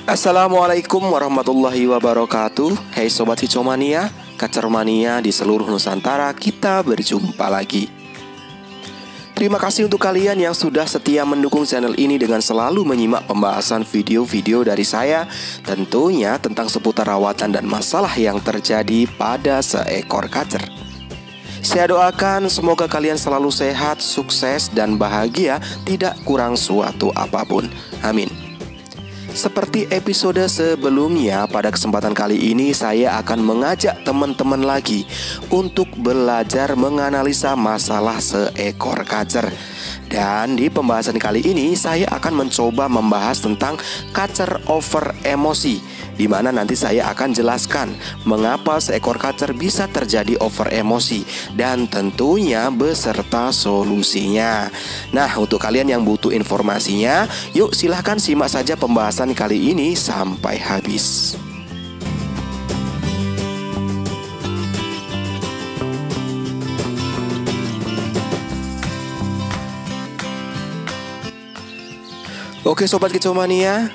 Assalamualaikum warahmatullahi wabarakatuh. Hai Sobat Kicomania, Kacermania di seluruh Nusantara, kita berjumpa lagi. Terima kasih untuk kalian yang sudah setia mendukung channel ini dengan selalu menyimak pembahasan video-video dari saya, tentunya tentang seputar rawatan dan masalah yang terjadi pada seekor kacer. Saya doakan semoga kalian selalu sehat, sukses, dan bahagia, tidak kurang suatu apapun. Amin. Seperti episode sebelumnya, pada kesempatan kali ini saya akan mengajak teman-teman lagi untuk belajar menganalisa masalah seekor kacer. Dan di pembahasan kali ini saya akan mencoba membahas tentang kacer over emosi, di mana nanti saya akan jelaskan mengapa seekor kacer bisa terjadi over emosi dan tentunya beserta solusinya. Nah, untuk kalian yang butuh informasinya, yuk silahkan simak saja pembahasan kali ini sampai habis. Oke Sobat Kicomania,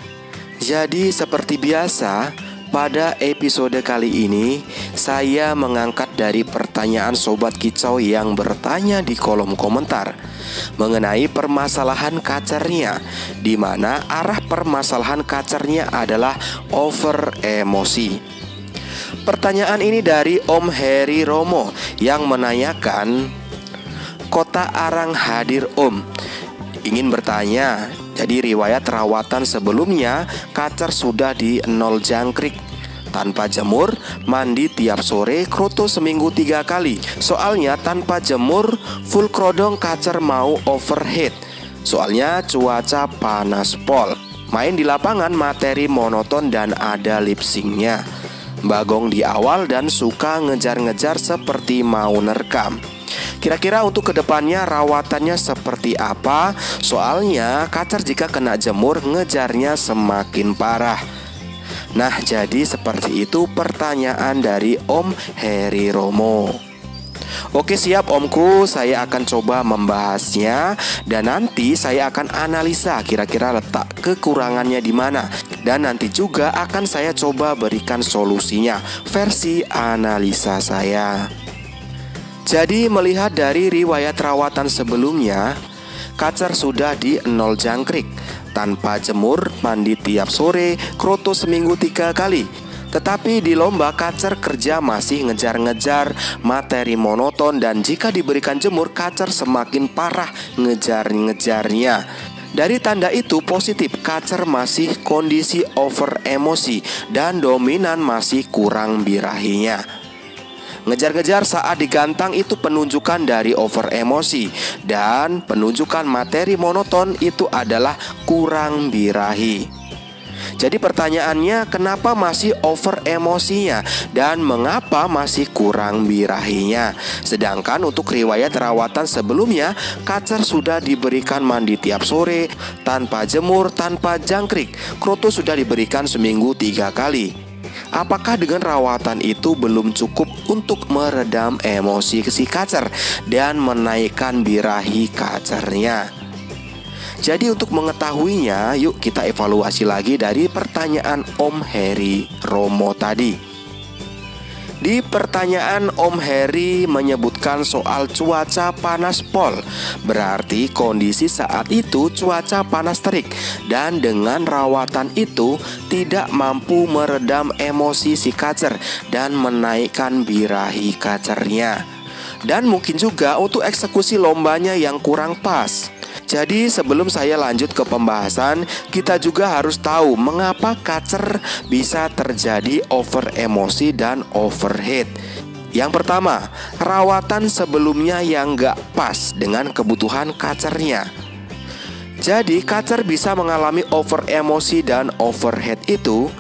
jadi seperti biasa, pada episode kali ini saya mengangkat dari pertanyaan Sobat Kicau yang bertanya di kolom komentar mengenai permasalahan kacernya, di mana arah permasalahan kacernya adalah over emosi. Pertanyaan ini dari Om Heri Romo yang menanyakan, Kota Arang hadir Om, ingin bertanya, jadi riwayat rawatan sebelumnya kacer sudah di 0 jangkrik, tanpa jemur, mandi tiap sore, kroto seminggu 3 kali. Soalnya tanpa jemur, full krodong kacer mau overheat. Soalnya cuaca panas pol. Main di lapangan materi monoton dan ada lip syncnya. Bagong di awal dan suka ngejar-ngejar seperti mau nerekam. Kira-kira untuk kedepannya rawatannya seperti apa? Soalnya kacer jika kena jemur ngejarnya semakin parah. Nah, jadi seperti itu pertanyaan dari Om Heri Romo. Oke siap Omku, saya akan coba membahasnya dan nanti saya akan analisa kira-kira letak kekurangannya di mana. Dan nanti juga akan saya coba berikan solusinya versi analisa saya. Jadi melihat dari riwayat rawatan sebelumnya, kacer sudah di 0 jangkrik, tanpa jemur, mandi tiap sore, kroto seminggu 3 kali. Tetapi di lomba kacer kerja masih ngejar-ngejar materi monoton, dan jika diberikan jemur kacer semakin parah ngejar-ngejarnya. Dari tanda itu positif, kacer masih kondisi over emosi dan dominan masih kurang birahinya. Ngejar-ngejar saat digantang itu penunjukan dari over emosi, dan penunjukan materi monoton itu adalah kurang birahi. Jadi pertanyaannya, kenapa masih over emosinya dan mengapa masih kurang birahinya? Sedangkan untuk riwayat rawatan sebelumnya, kacer sudah diberikan mandi tiap sore, tanpa jemur, tanpa jangkrik, kroto sudah diberikan seminggu 3 kali. Apakah dengan rawatan itu belum cukup untuk meredam emosi si kacer dan menaikkan birahi kacernya? Jadi untuk mengetahuinya, yuk kita evaluasi lagi dari pertanyaan Om Heri Romo tadi. Di pertanyaan Om Heri menyebutkan soal cuaca panas pol, berarti kondisi saat itu cuaca panas terik, dan dengan rawatan itu tidak mampu meredam emosi si kacer dan menaikkan birahi kacernya. Dan mungkin juga untuk eksekusi lombanya yang kurang pas. Jadi sebelum saya lanjut ke pembahasan, kita juga harus tahu mengapa kacer bisa terjadi over emosi dan overheat. Yang pertama, rawatan sebelumnya yang gak pas dengan kebutuhan kacernya. Jadi kacer bisa mengalami over emosi dan overheat itu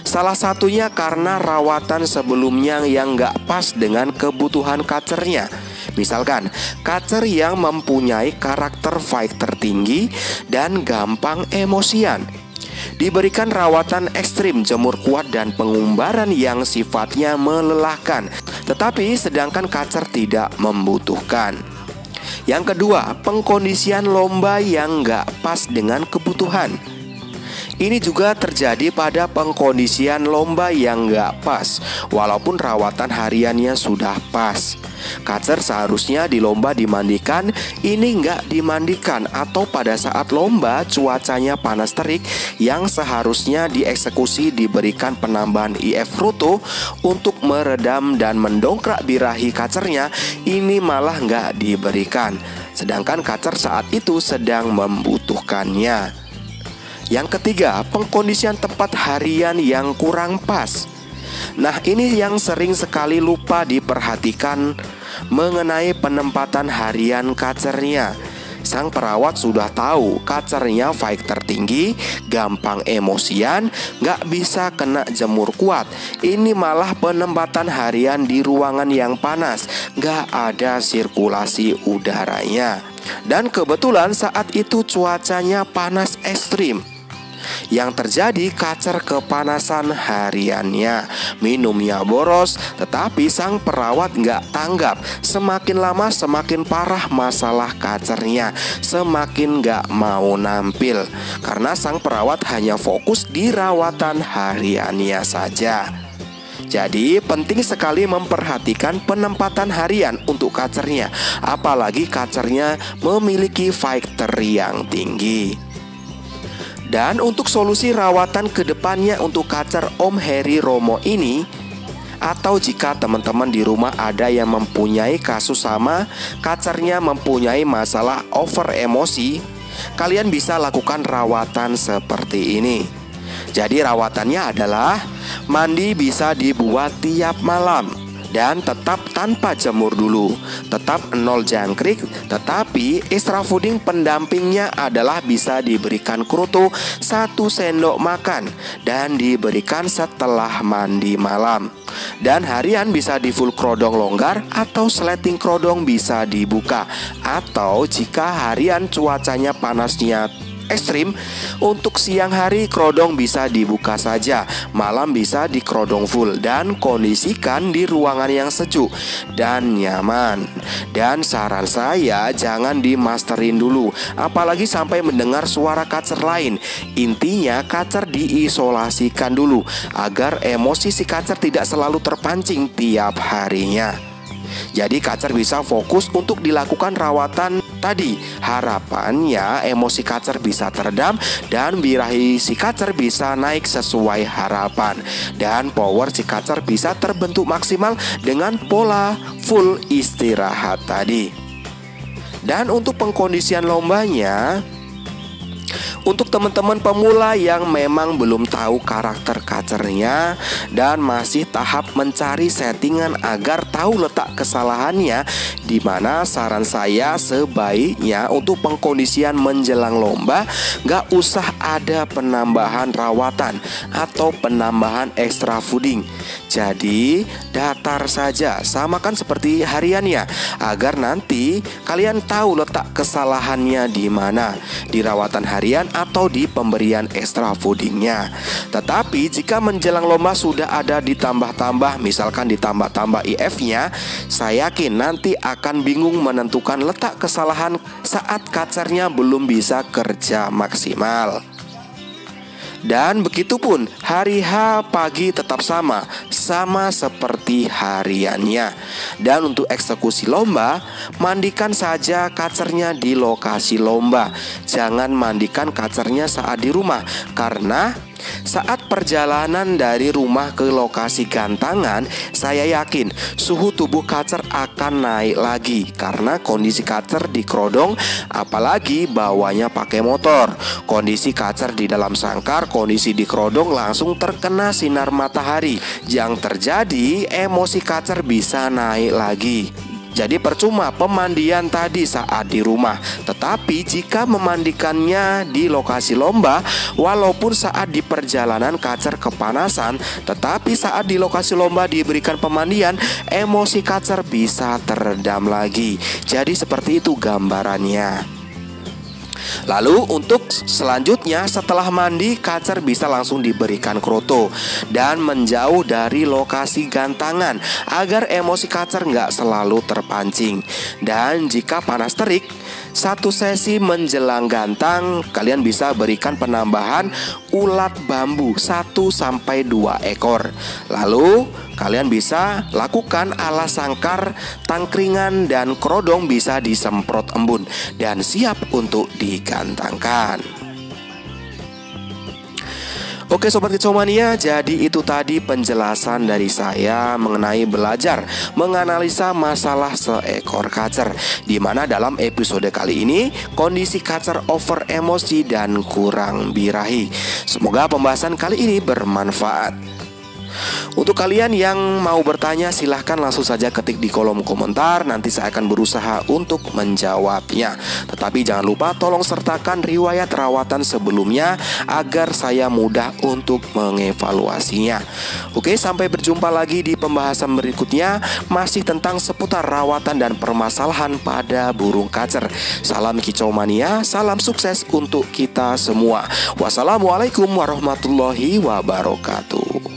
salah satunya karena rawatan sebelumnya yang gak pas dengan kebutuhan kacernya. Misalkan, kacer yang mempunyai karakter fighter tinggi dan gampang emosian, diberikan rawatan ekstrim, jemur kuat, dan pengumbaran yang sifatnya melelahkan. Tetapi sedangkan kacer tidak membutuhkan. Yang kedua, pengkondisian lomba yang gak pas dengan kebutuhan. Ini juga terjadi pada pengkondisian lomba yang nggak pas, walaupun rawatan hariannya sudah pas. Kacer seharusnya di lomba dimandikan, ini nggak dimandikan. Atau pada saat lomba cuacanya panas terik, yang seharusnya dieksekusi diberikan penambahan IF Ruto untuk meredam dan mendongkrak birahi kacernya, ini malah nggak diberikan. Sedangkan kacer saat itu sedang membutuhkannya. Yang ketiga, pengkondisian tempat harian yang kurang pas. Nah, ini yang sering sekali lupa diperhatikan mengenai penempatan harian kacernya. Sang perawat sudah tahu kacernya fight tertinggi, gampang emosian, gak bisa kena jemur kuat. Ini malah penempatan harian di ruangan yang panas, gak ada sirkulasi udaranya. Dan kebetulan saat itu cuacanya panas ekstrim. Yang terjadi kacer kepanasan hariannya, minumnya boros, tetapi sang perawat nggak tanggap. Semakin lama semakin parah masalah kacernya, semakin nggak mau nampil, karena sang perawat hanya fokus di rawatan hariannya saja. Jadi penting sekali memperhatikan penempatan harian untuk kacernya, apalagi kacernya memiliki fighter yang tinggi. Dan untuk solusi rawatan kedepannya untuk kacer Om Heri Romo ini, atau jika teman-teman di rumah ada yang mempunyai kasus sama, kacernya mempunyai masalah over emosi, kalian bisa lakukan rawatan seperti ini. Jadi rawatannya adalah mandi bisa dibuat tiap malam dan tetap tanpa jemur dulu, tetap 0 jangkrik, tetapi extra fooding pendampingnya adalah bisa diberikan kroto 1 sendok makan dan diberikan setelah mandi malam. Dan harian bisa di full krodong longgar atau sleting krodong bisa dibuka. Atau jika harian cuacanya panasnya ekstrim, untuk siang hari krodong bisa dibuka saja, malam bisa di krodong full, dan kondisikan di ruangan yang sejuk dan nyaman. Dan saran saya jangan dimasterin dulu, apalagi sampai mendengar suara kacer lain. Intinya kacer diisolasikan dulu agar emosi si kacer tidak selalu terpancing tiap harinya. Jadi kacer bisa fokus untuk dilakukan rawatan tadi. Harapannya emosi kacer bisa teredam dan birahi si kacer bisa naik sesuai harapan, dan power si kacer bisa terbentuk maksimal dengan pola full istirahat tadi. Dan untuk pengkondisian lombanya, untuk teman-teman pemula yang memang belum tahu karakter kacernya dan masih tahap mencari settingan agar tahu letak kesalahannya, di mana saran saya sebaiknya untuk pengkondisian menjelang lomba gak usah ada penambahan rawatan atau penambahan extra fooding. Jadi datar saja, samakan seperti hariannya agar nanti kalian tahu letak kesalahannya di mana, di rawatan harian atau di pemberian extra foodingnya. Tetapi jika menjelang lomba sudah ada ditambah-tambah, misalkan ditambah-tambah IF-nya, saya yakin nanti akan bingung menentukan letak kesalahan saat kacernya belum bisa kerja maksimal. Dan begitupun hari H pagi tetap sama seperti hariannya. Dan untuk eksekusi lomba, mandikan saja kacernya di lokasi lomba. Jangan mandikan kacernya saat di rumah, karena saat perjalanan dari rumah ke lokasi gantangan, saya yakin suhu tubuh kacer akan naik lagi karena kondisi kacer di krodong, apalagi bawanya pakai motor. Kondisi kacer di dalam sangkar, kondisi di krodong langsung terkena sinar matahari. Yang terjadi emosi kacer bisa naik lagi. Jadi percuma pemandian tadi saat di rumah. Tetapi jika memandikannya di lokasi lomba, walaupun saat di perjalanan kacer kepanasan, tetapi saat di lokasi lomba diberikan pemandian, emosi kacer bisa teredam lagi. Jadi seperti itu gambarannya. Lalu untuk selanjutnya, setelah mandi, kacer bisa langsung diberikan kroto dan menjauh dari lokasi gantangan agar emosi kacer nggak selalu terpancing. Dan jika panas terik, Satu sesi menjelang gantang, kalian bisa berikan penambahan ulat bambu 1-2 ekor. Lalu kalian bisa lakukan alas sangkar, tangkringan, dan kerodong bisa disemprot embun dan siap untuk digantangkan. Oke Sobat Kicau Mania, jadi itu tadi penjelasan dari saya mengenai belajar menganalisa masalah seekor kacer, di mana dalam episode kali ini kondisi kacer over emosi dan kurang birahi. Semoga pembahasan kali ini bermanfaat. Untuk kalian yang mau bertanya, silahkan langsung saja ketik di kolom komentar. Nanti saya akan berusaha untuk menjawabnya. Tetapi jangan lupa tolong sertakan riwayat rawatan sebelumnya agar saya mudah untuk mengevaluasinya. Oke, sampai berjumpa lagi di pembahasan berikutnya, masih tentang seputar rawatan dan permasalahan pada burung kacer. Salam Kicau Mania, salam sukses untuk kita semua. Wassalamualaikum warahmatullahi wabarakatuh.